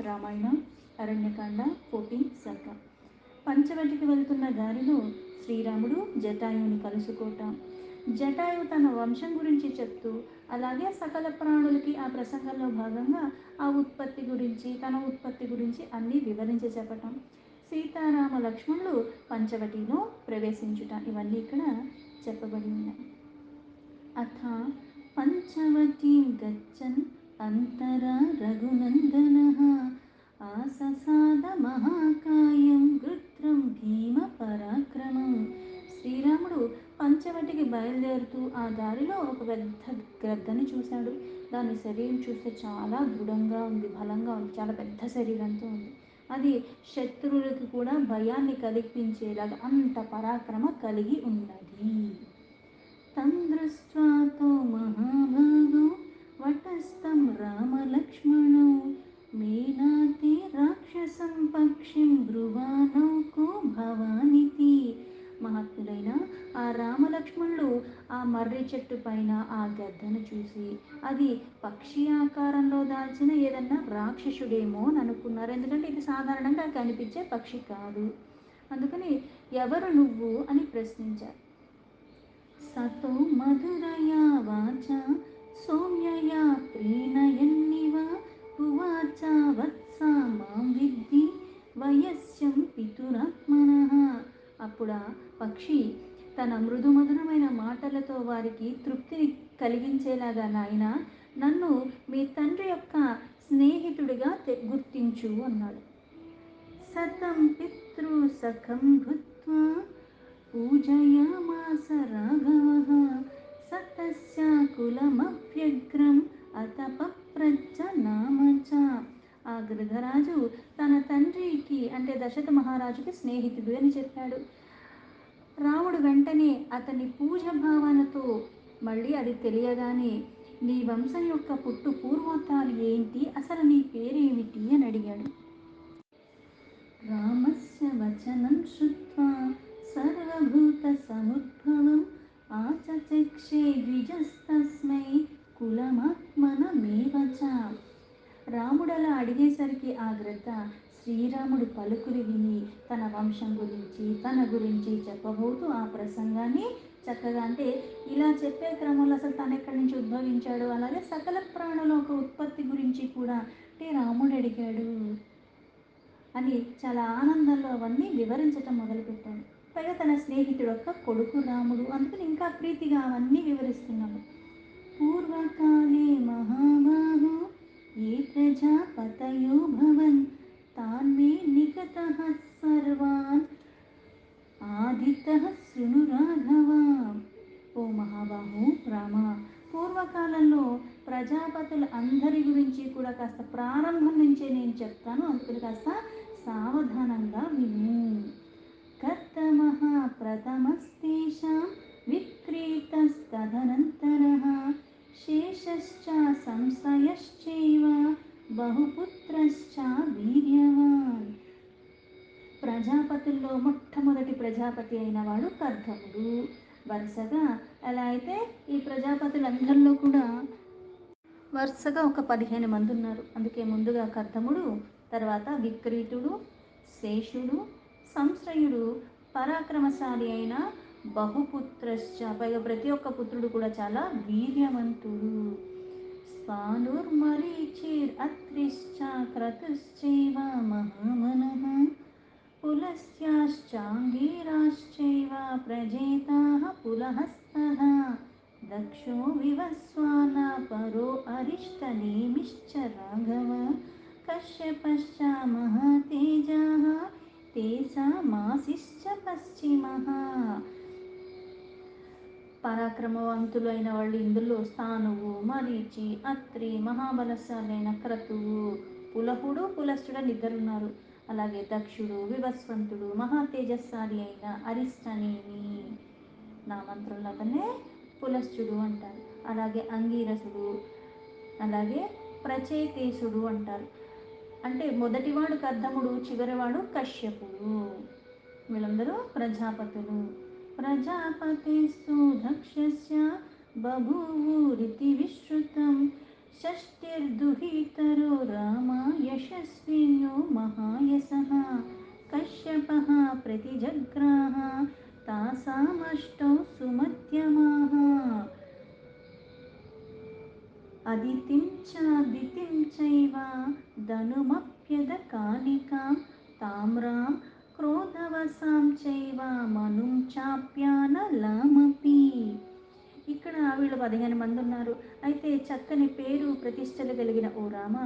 రామాయణ అరణ్యకాండ 14 సర్గ. పంచవటికి వెళ్తున్న దారిలో శ్రీరాముడు జటాయువుని కలుసుకోవటం, జటాయు తన వంశం గురించి చెప్తూ, అలాగే సకల ప్రాణులకి ఆ ప్రసంగంలో భాగంగా ఆ ఉత్పత్తి గురించి, తన ఉత్పత్తి గురించి అన్నీ వివరించి చెప్పటం, సీతారామ లక్ష్మణులు పంచవటిలో ప్రవేశించుట, ఇవన్నీ ఇక్కడ చెప్పబడి ఉన్నాయి. అథ పంచవటీం గచ్చన్ అంతరా రఘునందనః ఆససాద మహాకాయం గృత్రం భీమ పరాక్రమం. శ్రీరాముడు పంచవటికి బయలుదేరుతూ ఆ దారిలో ఒక పెద్ద గ్రద్దను చూశాడు. దాని శరీరం చూస్తే చాలా దృఢంగా ఉంది, బలంగా ఉంది, చాలా పెద్ద శరీరంతో ఉంది. అది శత్రువులకు కూడా భయాన్ని కలిగించేలాగా అంత పరాక్రమ కలిగి ఉన్నది. तं दृष्ट्वा तो महाभागो वटस्थं रामलक्ष्मणौ मेनाते राक्षसं पक्षिं ధ్రువానౌ కో భవానితి. మహాత్ములైన ఆ రామలక్ష్మణులు ఆ మర్రి చెట్టు పైన ఆ గద్దను చూసి అది పక్షి ఆకారంలో దాల్చిన ఏదన్నా రాక్షసుడేమో అని అనుకున్నారు. ఎందుకంటే ఇది సాధారణంగా కనిపించే పక్షి కాదు. అందుకని ఎవరు నువ్వు అని ప్రశ్నించారు. సతో మధురయా వాచ సౌమ్యయా ప్రీణయన్నివ ఉవాచ వత్స మాం విద్ధి వయస్యం పితురాత్మనః. అప్పుడా పక్షి తన మృదుమధురమైన మాటలతో వారికి తృప్తిని కలిగించేలాగా, నాయన నన్ను మీ తండ్రి యొక్క స్నేహితుడిగా గుర్తించు అన్నాడు. సతం పితృ సఖం భూత్వా పూజయామాస రాఘవః సతస్య కులమవ్యగ్రం అత పప్రచ్చ నామ చ. ఆ గృధరాజు తన తండ్రికి అంటే దశరథ మహారాజుకి స్నేహితుడు అని చెప్పాడు. రాముడు వెంటనే అతని పూజ భావనతో మళ్ళీ అది తెలియగానే, నీ వంశం యొక్క పుట్టు పూర్వోత్తరాలు ఏంటి, అసలు నీ పేరేమిటి అని అడిగాడు. రామస్య వచనం శ్రుత్వా సర్వభూత సముద్భవం ఆచచక్షే ద్విజస్తస్మై కులమాత్మనమేవ చ. రాముడలా అడిగేసరికి ఆ గ్రద్ద శ్రీరాముడు పలుకులు విని తన వంశం గురించి, తన గురించి చెప్పబోతూ ఆ ప్రసంగాన్ని చక్కగా, అంటే ఇలా చెప్పే క్రమంలో అసలు తను ఎక్కడి నుంచి ఉద్భవించాడు, అలాగే సకల ప్రాణుల ఒక ఉత్పత్తి గురించి కూడా అంటే రాముడు అడిగాడు అని చాలా ఆనందంలో అవన్నీ వివరించటం మొదలుపెట్టాడు. పైగా తన స్నేహితుడు యొక్క కొడుకు రాముడు, అందుకని ఇంకా ప్రీతిగా అవన్నీ వివరిస్తున్నాడు. పూర్వకాలే మహాబాహో ఏ ప్రజాపతయో భవన్ తాన్ మే నిగతః సర్వాన్ ఆదితః శృణు రాఘవ. ఓ మహాబాహు రామ, పూర్వకాలంలో ప్రజాపతుల అందరి గురించి కూడా కాస్త ప్రారంభం నుంచే నేను చెప్తాను, అందుకని కాస్త సావధానంగా విను. కర్దమః ప్రథమస్తేషాం విక్రీతస్తదనంతరః శేషశ్చ సంశయశ్చైవ బహుపుత్రశ్చ వీర్యవాన్. ప్రజాపతుల్లో మొట్టమొదటి ప్రజాపతి అయిన వాడు కర్దముడు. వరుసగా ఎలా అయితే ఈ ప్రజాపతులందరిలో కూడా వరుసగా ఒక 15 మంది ఉన్నారు. అందుకే ముందుగా కర్దముడు, తర్వాత విక్రీతుడు, శేషుడు, సంశ్రయుడు, పరాక్రమశాలి అయిన బహుపుత్రశ్చ, పైగా ప్రతి ఒక్క పుత్రుడు కూడా చాలా వీర్యవంతుడు. స్వానుర్మరీచిర్ అత్రిశ్చ క్రతుశ్చైవ మహామనః పులస్త్యాశ్చాంగీరాశ్చైవ ప్రజేతాః పులహస్తథా దక్షో వివస్వాన పరో అరిష్టనేమిశ్చ రాఘవ కశ్యపశ్చ మహాతేజాః తేషామాసిశ్చ పశ్చిమః. పరాక్రమవంతులైన వాళ్ళు ఇందులో స్థానువు, మరీచి, అత్రి, మహాబలశాలైన క్రతువు, పులహుడు, పులస్తుడు అని ఇద్దరున్నారు. అలాగే దక్షుడు, వివస్వంతుడు, మహా తేజస్సాలి అయిన అరిష్టనేమి, నా మంత్రంలో అతనే పులస్తుడు అంటారు. అలాగే అంగీరసుడు, అలాగే ప్రచేతేశుడు అంటారు. అంటే మొదటివాడు కర్దముడు, చివరివాడు కశ్యపుడు. వీళ్ళందరూ ప్రజాపతులు. ప్రజాపతిస్తు దక్షస్య బభూవురితి విశ్రుతం షష్టిర్దుహితరో రామ యశస్వి अष्टौ सुमध्यमाः अदितिं चादितिं चैव धनुमप्यदकालिकां ताम्रां क्रोधवसां चैव मनुं चाप्यानलामपि. ఇక్కడ వీళ్ళు 15 మంది ఉన్నారు. అయితే చక్కని పేరు ప్రతిష్టలు కలిగిన ఓ రామ,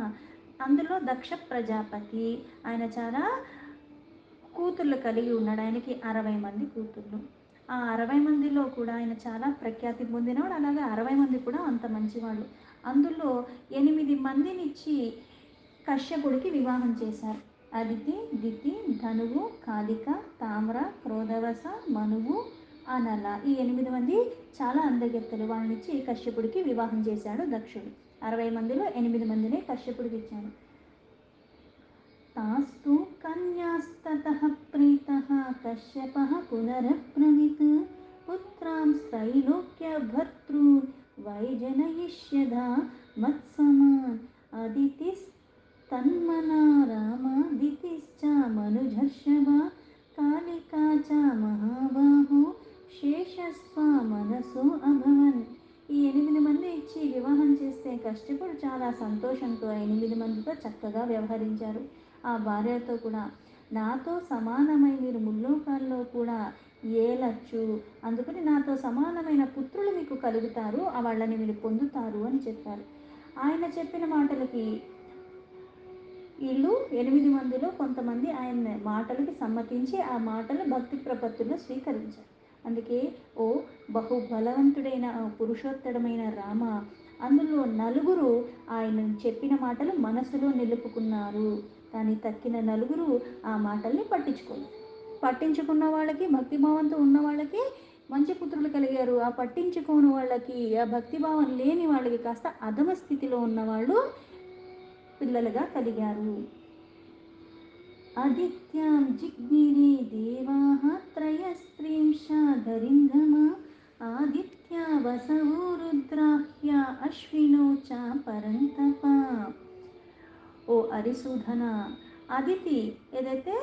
అందులో దక్ష ప్రజాపతి ఆయన చాలా కూతుర్లు కలిగి ఉన్నాడు. ఆయనకి 60 మంది కూతుర్లు. ఆ 60 మందిలో కూడా ఆయన చాలా ప్రఖ్యాతి పొందినవాడు. అలాగే 60 మంది కూడా అంత మంచివాళ్ళు. అందులో 8 మందినిచ్చి కశ్యపుడికి వివాహం చేశారు. అదితి, దితి, ధనువు, కాలిక, తామ్ర, క్రోధవస, మనువు, అనల. ఈ 8 మంది చాలా అందగెత్తలు. వాళ్ళనిచ్చి కశ్యపుడికి వివాహం చేశాడు దక్షుడు. 60 మందిలో 8 మందిని కశ్యపుడికి ఇచ్చాడు. तास्तु कन्यास्ततः प्रीतः कश्यपः पुनरब्रवीत् पुत्रां त्रैलोक्यभर्तॄन् वैजनयिष्यधा मत्समान् अदितिस्तन्मना रामादितिश्च मनुजर्षभा कालिका च महाबाहो शेषस्त्वा मनसो अभवन्. ఈ 8 మంది ఇచ్చి వివాహం చేస్తే కశ్యపుడు చాలా సంతోషంతో 8 మందితో చక్కగా వ్యవహరించారు. ఆ భార్యతో కూడా నాతో సమానమై మీరు ముల్లోకాల్లో కూడా ఏలచ్చు, అందుకని నాతో సమానమైన పుత్రులు మీకు కలుగుతారు, ఆ వాళ్ళని మీరు పొందుతారు అని చెప్పారు. ఆయన చెప్పిన మాటలకి వీళ్ళు 8 మందిలో కొంతమంది ఆయన మాటలకి సమ్మతించి ఆ మాటలు భక్తి ప్రపత్తుల్లో స్వీకరించారు. అందుకే ఓ బహుబలవంతుడైన పురుషోత్తడమైన రామ, అందులో 9 ఆయన చెప్పిన మాటలు మనసులో నిలుపుకున్నారు. కానీ తక్కిన 9 ఆ మాటల్ని పట్టించుకున్న వాళ్ళకి, భక్తిభావంతో ఉన్న వాళ్ళకి మంచి పుత్రులు కలిగారు. ఆ పట్టించుకోని వాళ్ళకి, ఆ భక్తిభావం లేని వాళ్ళకి కాస్త అధమ స్థితిలో ఉన్నవాళ్ళు పిల్లలుగా కలిగారు. आदित्यां जिग्निरे देवाः त्रयस्त्रिंशादरिन्दमा आदित्या वसवो रुद्राह्या अश्विनौ च परन्तप. ఓ అరిసూధన, అదితి ఏదైతే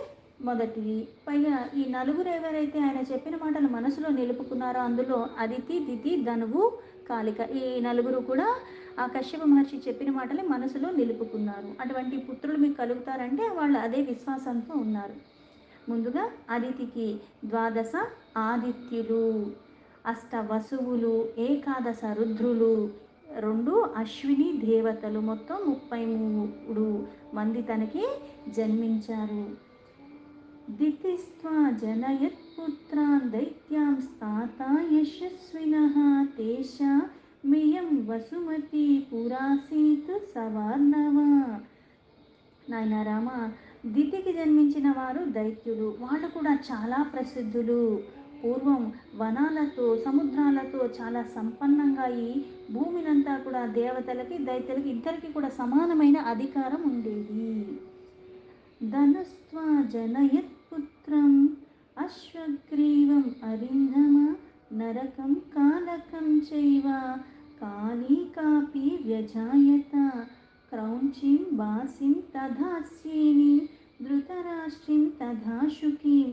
మొదటిది, పైగా ఈ 9 ఎవరైతే ఆయన చెప్పిన మాటలు మనసులో నిలుపుకున్నారో అందులో అదితి, దితి, ధనువు, కాలిక ఈ 9 కూడా ఆ కశ్యప మహర్షి చెప్పిన మాటలు మనసులో నిలుపుకున్నారు. అటువంటి పుత్రులు మీకు కలుగుతారంటే వాళ్ళు అదే విశ్వాసంతో ఉన్నారు. ముందుగా అదితికి 12 ఆదిత్యులు, 8 వసువులు, 11 రుద్రులు, 2 అశ్విని దేవతలు, మొత్తం 33 మంది తనకి జన్మించారు. దితిస్త్వా జనయత్ పుత్రాన్ దైత్యాం స్థాతా యశస్వినః తేషా మియం వసుమతి పురాసీత్ సవార్ణవ. నాయన రామ, దితికి జన్మించిన వారు దైత్యులు. వాళ్ళు కూడా చాలా ప్రసిద్ధులు. పూర్వం వనాలతో, సముద్రాలతో చాలా సంపన్నంగా ఈ భూమినంతా కూడా దేవతలకి, దైత్యులకి ఇద్దరికి కూడా సమానమైన అధికారం ఉండేది. ధనుస్త్వా జనయత్ పుత్రం అశ్వగ్రీవం అరింధమ నరకం కాలకం చైవ కాళీకాపి వ్యజాయత క్రౌంచిం వాసిం తథా శ్రేణిం ధృతరాష్ట్రిం తథా శుకీం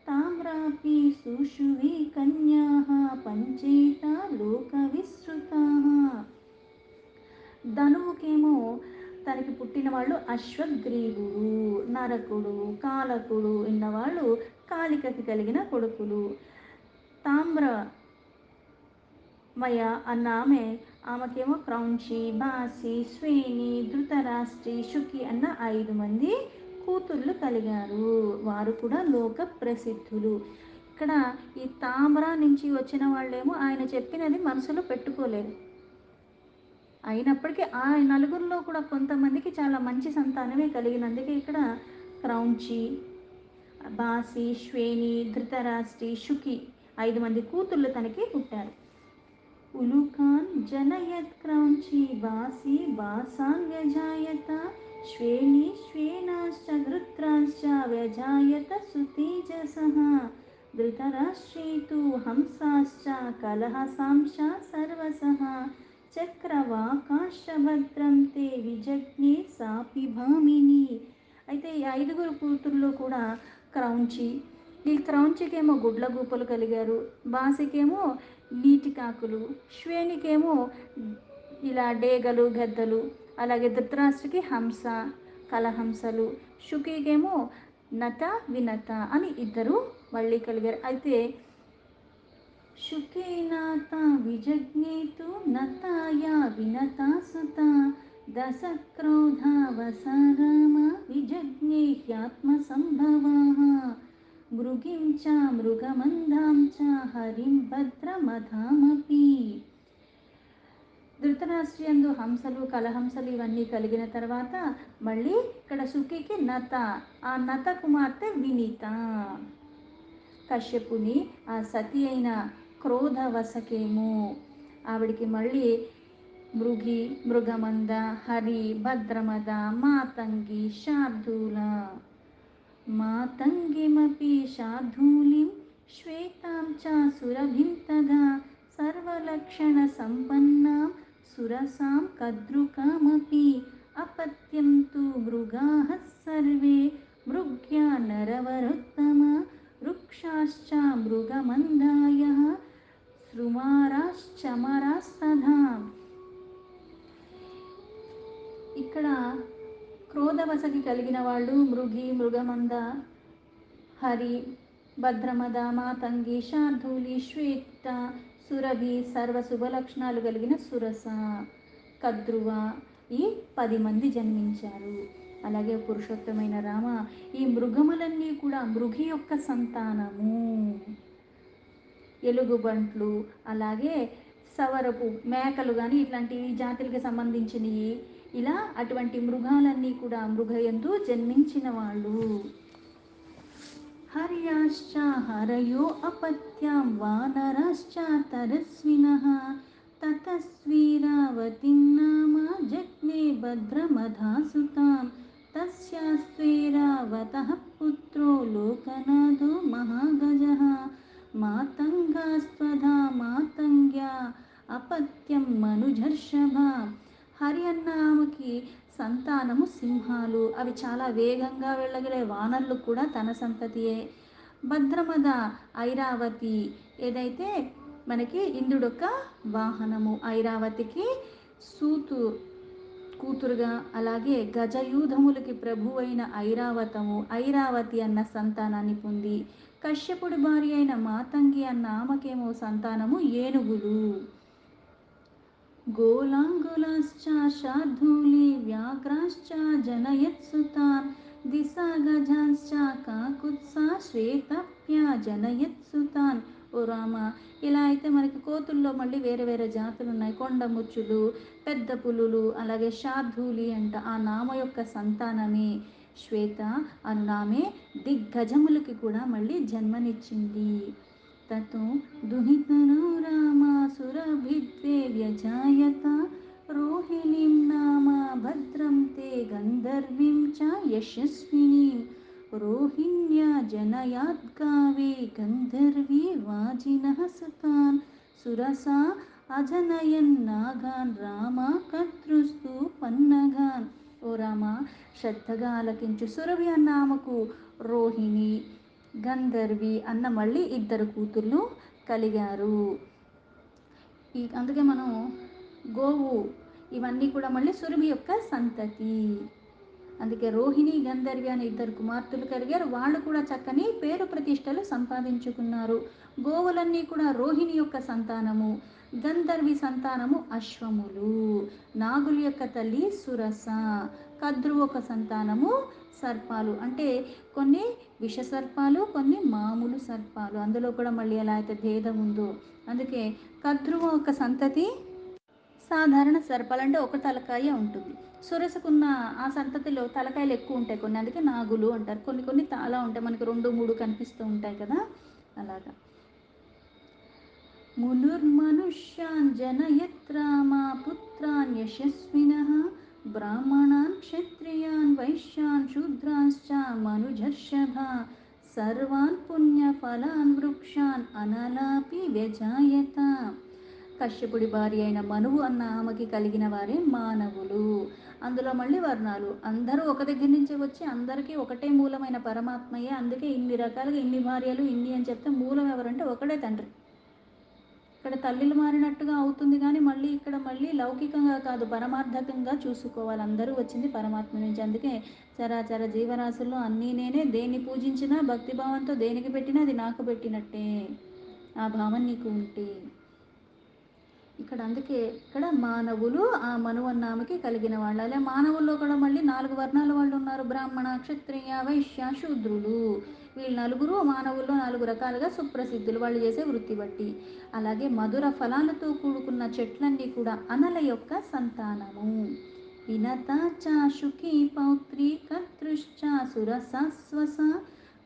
తామ్రాపి సుషువి కన్యాః పంచైత లోక విస్తృతాః. ధనువుకేమో తనకి పుట్టిన వాళ్ళు అశ్వగ్రీవుడు, నరకుడు, కాలకుడు ఇన్నవాళ్ళు కాళికకి కలిగిన కొడుకులు. తామ్రమయ అన్న ఆమెకేమో క్రౌంచి, బాసి, శ్వేని, ధృతరాష్ట్రి, శుకి అన్న 5 మంది కూతుర్లు కలిగారు. వారు కూడా లోక ప్రసిద్ధులు. ఇక్కడ ఈ తామ్ర నుంచి వచ్చిన వాళ్ళేమో ఆయన చెప్పినది మనసులో పెట్టుకోలేదు. అయినప్పటికీ ఆ 9 కూడా కొంతమందికి చాలా మంచి సంతానమే కలిగినందుకే ఇక్కడ క్రౌంచి, బాసి, శ్వేని, ధృతరాష్ట్రి, శుకి 5 మంది కూతుళ్ళు తనకి పుట్టారు. ఉలుకాన్ జనయత్ క్రౌంచి బాసి బాసాన్ వ్యజాయత శ్వేని శ్వేనాశ్చ ధృత్రాశ్చ వ్యజాయత సుతేజసః ధృతరాష్ట్రే తు హంసాశ్చ కలహసాంశ సర్వసః చక్రవాకాశభద్రం తే విజజ్ఞే సాపి భామిని. అయితే ఈ 5 కూతుర్లో కూడా క్రౌంచి, ఈ క్రౌంచికేమో గుడ్లగూపలు కలిగారు, బాసికేమో నీటి కాకులు, శ్వేనికేమో ఇలా డేగలు గద్దలు, అలాగే ధృతరాష్ట్రకి హంస కలహంసలు, శుకికేమో నత వినత అని ఇద్దరు మళ్ళీ కలిగారు. అయితే శుకేనాత విజజ్ఞేతు నతాయ వినతా సుత దశక్రోధావసరామ విజజ్ఞేహ్యాత్మసంభవాః మృగిం చ మృగమందాం చ హరిం భద్రమధామపి. ధృతరాష్ట్రియందు హంసలు కలహంసలు ఇవన్నీ కలిగిన తర్వాత మళ్ళీ ఇక్కడ శుకికి నత, ఆ నత కుమార్తె వినీత. కశ్యపుని ఆ సతి అయిన క్రోధవశకేమో ఆవిడికి మళ్ళీ మృగి మృగమంద హరి భద్రమద మాతంగి శార్దూల. మాతంగిమపి శార్దూలిం శ్వేతాం చ సురభిం తదా సర్వలక్షణ సంపన్నాం సురసాం కద్రుకామపి అపత్యం తు మృగాః సర్వే మృగ్యా నరవరోత్తమ వృక్షాశ్చ మృగమందాయః శృమారాశ్చమరాస్తథా. ఇక్కడ క్రోధవశకి కలిగిన వాళ్ళు మృగి మృగమంద హరి భద్రమద మాతంగి శార్దూలి శ్వేత సురభి సర్వ శుభలక్షణాలు కలిగిన సురస కద్రువ ఈ 10 మంది జన్మించారు. అలాగే పురుషోత్తమైన రామ, ఈ మృగములన్నీ కూడా మృగి యొక్క సంతానము. ఎలుగుబంట్లు అలాగే సవరపు మేకలు కానీ ఇట్లాంటి జాతులకు సంబంధించినవి, ఇలా అటువంటి మృగాలన్నీ కూడా మృగయందు జన్మించిన వాళ్ళు. హర్యాశ్చ హరయో అపత్యాం వానరాశ్చ తరస్వినః తతస్వీరావతిం నామ జజ్ఞే భద్రమధాసుతాం తస్యాస్త్వైరావతః పుత్రో లోకనాథో మహాగజః మాతంగాస్త్వధా మాతంగ్యా అపత్యం మనుజర్షభ. హరి అన్న ఆమెకి సంతానము సింహాలు, అవి చాలా వేగంగా వెళ్ళగలే వానరులు కూడా తన సంతతియే. భద్రమద ఐరావతి ఏదైతే మనకి ఇంద్రుడొక్క వాహనము, ఐరావతికి సూతు కూతురుగా, అలాగే గజయూధములకి ప్రభువైన ఐరావతి అన్న సంతానాన్ని పొంది, కశ్యపుడి భార్య అయిన మాతంగి అన్న ఆమెకేమో సంతానము ఏనుగులు. గోలాంగులాశ్చ శార్దూలి వ్యాఘ్రాశ్చ జనయత్సుతాన్ దిశాగజాశ్చ కాకుత్సా శ్వేతప్య జనయత్సుతాన్. ఓ రామ, ఇలా అయితే మనకి కోతుల్లో మళ్ళీ వేరే వేరే జాతులు ఉన్నాయి. కొండముచ్చులు, పెద్ద పులులు, అలాగే శార్దూలి అంట. ఆ నామ యొక్క సంతానమే శ్వేత అను నామే దిగ్గజములకి కూడా మళ్ళీ జన్మనిచ్చింది. తతో దుహితనో రామా సురభిద్వే వ్యజాయత రోహిణీం నామ భద్రం తే గంధర్వీం చ యశస్వినీం రోహిణ్యా జనయాద్గావే గంధర్వీ వాజినః సుతాన్ సురసా అజనయన్నాగాన్ రామా కర్తృస్తు పన్నగాన్. ఓ రామ, శ్రద్ధగా ఆలకించు. సురభి అన్న ఆమెకు రోహిణి గంధర్వి అన్న మళ్ళీ 2 కూతుర్లు కలిగారు. అందుకే మనం గోవు ఇవన్నీ కూడా మళ్ళీ సురభి యొక్క సంతతి. అందుకే రోహిణి గంధర్వి అనే 2 కుమార్తెలు కలిగారు. వాళ్ళు కూడా చక్కని పేరు ప్రతిష్టలు సంపాదించుకున్నారు. గోవులన్నీ కూడా రోహిణి యొక్క సంతానము, గంధర్వి సంతానము అశ్వములు, నాగుల యొక్క తల్లి సురస, కద్రువు ఒక సంతానము సర్పాలు. అంటే కొన్ని విష సర్పాలు, కొన్ని మామూలు సర్పాలు. అందులో కూడా మళ్ళీ ఎలా అయితే భేదం ఉందో, అందుకే కద్రువు ఒక సంతతి సాధారణ సర్పాలు, అంటే ఒక తలకాయ ఉంటుంది. సురసకున్న ఆ సంతతిలో తలకాయలు ఎక్కువ ఉంటాయి కొన్ని, అందుకే నాగులు అంటారు. కొన్ని కొన్ని చాలా ఉంటాయి, మనకి 2, 3 కనిపిస్తూ ఉంటాయి కదా, అలాగా. మునుర్మనుష్యాన్ జనయత్ రామా పుత్రాన్ యశస్వినః బ్రాహ్మణాన్ క్షత్రియాన్ వైశ్యాన్ శూద్రాశ్చ మనుజర్షభ సర్వాన్ పుణ్యఫలాన్ వృక్షాన్ అనలాపి వ్యజాయత. కశ్యపుడి భార్య అయిన మనువు అన్న ఆమెకి కలిగిన వారే మానవులు. అందులో మళ్ళీ వర్ణాలు. అందరూ ఒక దగ్గర నుంచే వచ్చి అందరికీ ఒకటే మూలమైన పరమాత్మయే. అందుకే ఇన్ని రకాలుగా ఇన్ని భార్యలు ఇన్ని అని చెప్తే మూలం ఎవరంటే ఒకడే తండ్రి. ఇక్కడ తల్లిలు మారినట్టుగా అవుతుంది కానీ మళ్ళీ ఇక్కడ మళ్ళీ లౌకికంగా కాదు, పరమార్థకంగా చూసుకోవాలి. అందరూ వచ్చింది పరమాత్మ నుంచి. అందుకే చరాచర జీవరాశుల్లో అన్నీ నేనే, దేన్ని పూజించినా భక్తిభావంతో దేనికి పెట్టినా అది నాకు పెట్టినట్టే. ఆ భావం నీకు ఉంటే ఇక్కడ అందుకే ఇక్కడ మానవులు ఆ మనువన్నామకి కలిగిన వాళ్ళు. అలా మానవుల్లో కూడా మళ్ళీ 4 వర్ణాల వాళ్ళు ఉన్నారు. బ్రాహ్మణ, క్షత్రియ, వైశ్య, శూద్రులు. వీళ్ళు నలుగురు మానవుల్లో 4 రకాలుగా సుప్రసిద్ధులు వాళ్ళు చేసే వృత్తి బట్టి. అలాగే మధుర ఫలాలతో కూడుకున్న చెట్లన్నీ కూడా అనల యొక్క సంతానము. వినత చాశుకి పౌత్రి కర్తృశ్చ సురసస్వస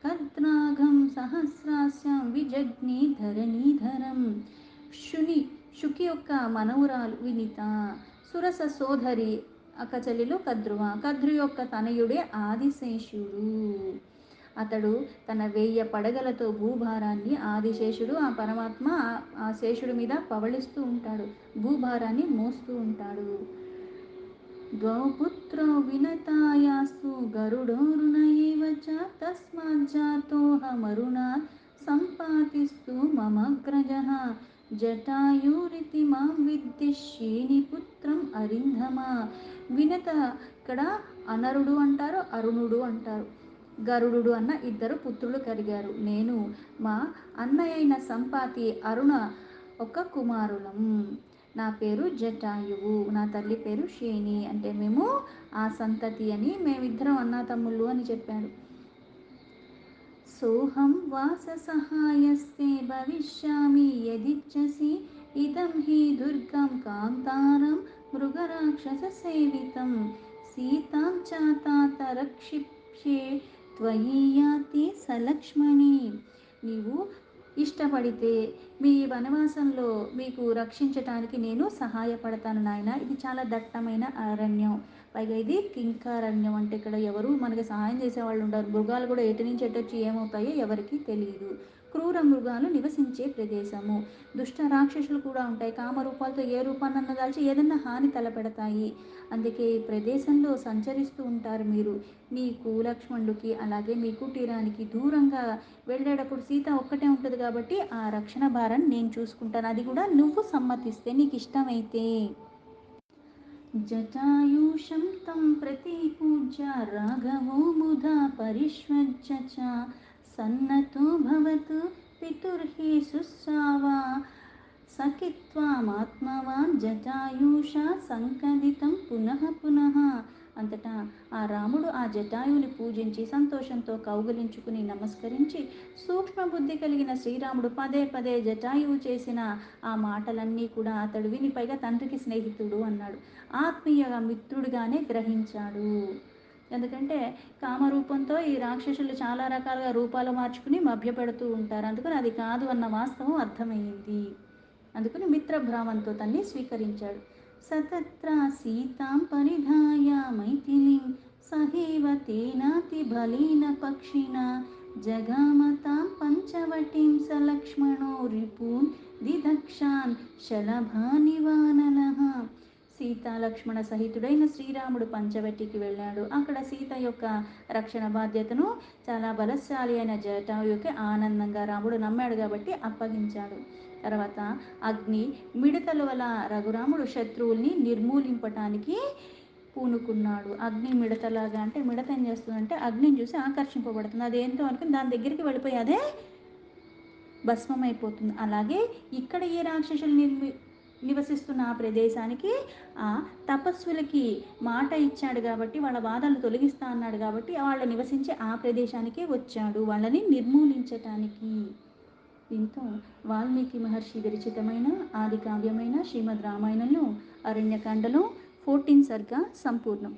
కద్రాఘం సహస్రాస్యం విజగ్ని ధరణీధరం. శుకి యొక్క మనవురాలు వినిత, సురస సోదరి అక్కచెల్లెలు కద్రువ, కద్రు యొక్క తనయుడే ఆదిశేషుడు. అతడు తన 1000 పడగలతో భూభారాన్ని, ఆదిశేషుడు ఆ పరమాత్మ ఆ శేషుడి మీద పవళిస్తూ ఉంటాడు, భూభారాన్ని మోస్తూ ఉంటాడు. ద్వౌ పుత్రౌ వినతాయాస్తు గరుడోరుణ ఏవ చ తస్మాజ్జాతోహమరుణాత్ సంపాతిస్తు మమగ్రజః జటాయురితి మాం విద్ధి శేనిపుత్రం అరింధమ. వినత ఇక్కడ అనరుడు అంటారు, అరుణుడు అంటారు. గరుడు అన్న 2 పుత్రులు కలిగారు. నేను మా అన్నయ్య అయిన సంపాతి అరుణ ఒక కుమారులం. నా పేరు జటాయువు, నా తల్లి పేరు శేని. అంటే మేము ఆ సంతతి అని, మేమిద్దరం అన్నా తమ్ముళ్ళు అని చెప్పాడు. సోహం వాస సహాయస్తే భవిష్యామి యదిచ్చసి ఇదం హి దుర్గం కాంతారం మృగరాక్షస సేవితం సీతాం చాతాత రక్షిప్యే త్వయి యాతి సలక్ష్మణి. నీవు ఇష్టపడితే మీ వనవాసంలో మీకు రక్షించటానికి నేను సహాయపడతాను నాయన. ఇది చాలా దట్టమైన అరణ్యం, పైగా ఇది కింకారణ్యం. అంటే ఇక్కడ ఎవరు మనకి సహాయం చేసేవాళ్ళు ఉండరు. మృగాలు కూడా ఎటు నుంచి ఎటొచ్చి ఏమవుతాయో ఎవరికి తెలియదు. క్రూర మృగాలు నివసించే ప్రదేశము. దుష్ట రాక్షసులు కూడా ఉంటాయి. కామరూపాలతో ఏ రూపాన్నన్నా దాల్చి ఏదన్నా హాని తలపెడతాయి. అందుకే ఈ ప్రదేశంలో సంచరిస్తూ ఉంటారు మీరు. మీకు లక్ష్మణుడికి అలాగే మీ కుటీరానికి దూరంగా వెళ్ళేటప్పుడు సీత ఒక్కటే ఉంటుంది కాబట్టి ఆ రక్షణ భారాన్ని నేను చూసుకుంటాను. అది కూడా నువ్వు సమ్మతిస్తే, నీకు ఇష్టమైతే. జటాయుషం తం ప్రతిపూజ్య రాఘవో ముదా పరిష్వజ్య చ సన్నతో భవతు పితుర్హి సుస్రావా సఖిత్వామాత్మవాన్ జటాయుషా సంకదితం పునః పునః. అంతటా ఆ రాముడు ఆ జటాయువుని పూజించి సంతోషంతో కౌగిలించుకుని నమస్కరించి, సూక్ష్మబుద్ధి కలిగిన శ్రీరాముడు పదే పదే జటాయువు చేసిన ఆ మాటలన్నీ కూడా అతడు విని, పైగా తండ్రికి స్నేహితుడు అన్నాడు, ఆత్మీయ మిత్రుడిగానే గ్రహించాడు. ఎందుకంటే కామరూపంతో ఈ రాక్షసులు చాలా రకాలుగా రూపాలు మార్చుకుని మభ్యపెడుతూ ఉంటారు. అందుకని అది కాదు అన్న వాస్తవం అర్థమైంది. అందుకని మిత్రభావంతో తన్ని స్వీకరించాడు. సతత్ర సీతాం పరిధాయ మైథిలీం సహేవ తేనాతి బలీన పక్షిణ జగామతాం పంచవటీం సలక్ష్మణో రిపూన్ దిదక్షాన్ శలభానివాననః. సీతాలక్ష్మణ సహితుడైన శ్రీరాముడు పంచవటికి వెళ్ళాడు. అక్కడ సీత యొక్క రక్షణ బాధ్యతను చాలా బలశాలి అయిన జటాయువుకి ఆనందంగా రాముడు నమ్మాడు కాబట్టి అప్పగించాడు. తర్వాత అగ్ని మిడతల వల్ల రఘురాముడు శత్రువుల్ని నిర్మూలింపటానికి పూనుకున్నాడు. అగ్ని మిడతలాగా, అంటే మిడత ఏం చేస్తుందంటే అగ్నిని చూసి ఆకర్షింపబడుతుంది. అదేంటో అనుకుని దాని దగ్గరికి వెళ్ళిపోయి అదే భస్మమైపోతుంది. అలాగే ఇక్కడ ఏ రాక్షసులు నివసిస్తున్న ఆ ప్రదేశానికి ఆ తపస్సులకి మాట ఇచ్చాడు కాబట్టి, వాళ్ళ బాధలు తొలగిస్తా అన్నాడు కాబట్టి వాళ్ళు నివసించే ఆ ప్రదేశానికి వచ్చాడు, వాళ్ళని నిర్మూలించటానికి. దీంతో వాల్మీకి మహర్షి విరచితమైన ఆది కావ్యమైన శ్రీమద్ రామాయణంలో అరణ్యకాండలో 14 సర్గా సంపూర్ణం.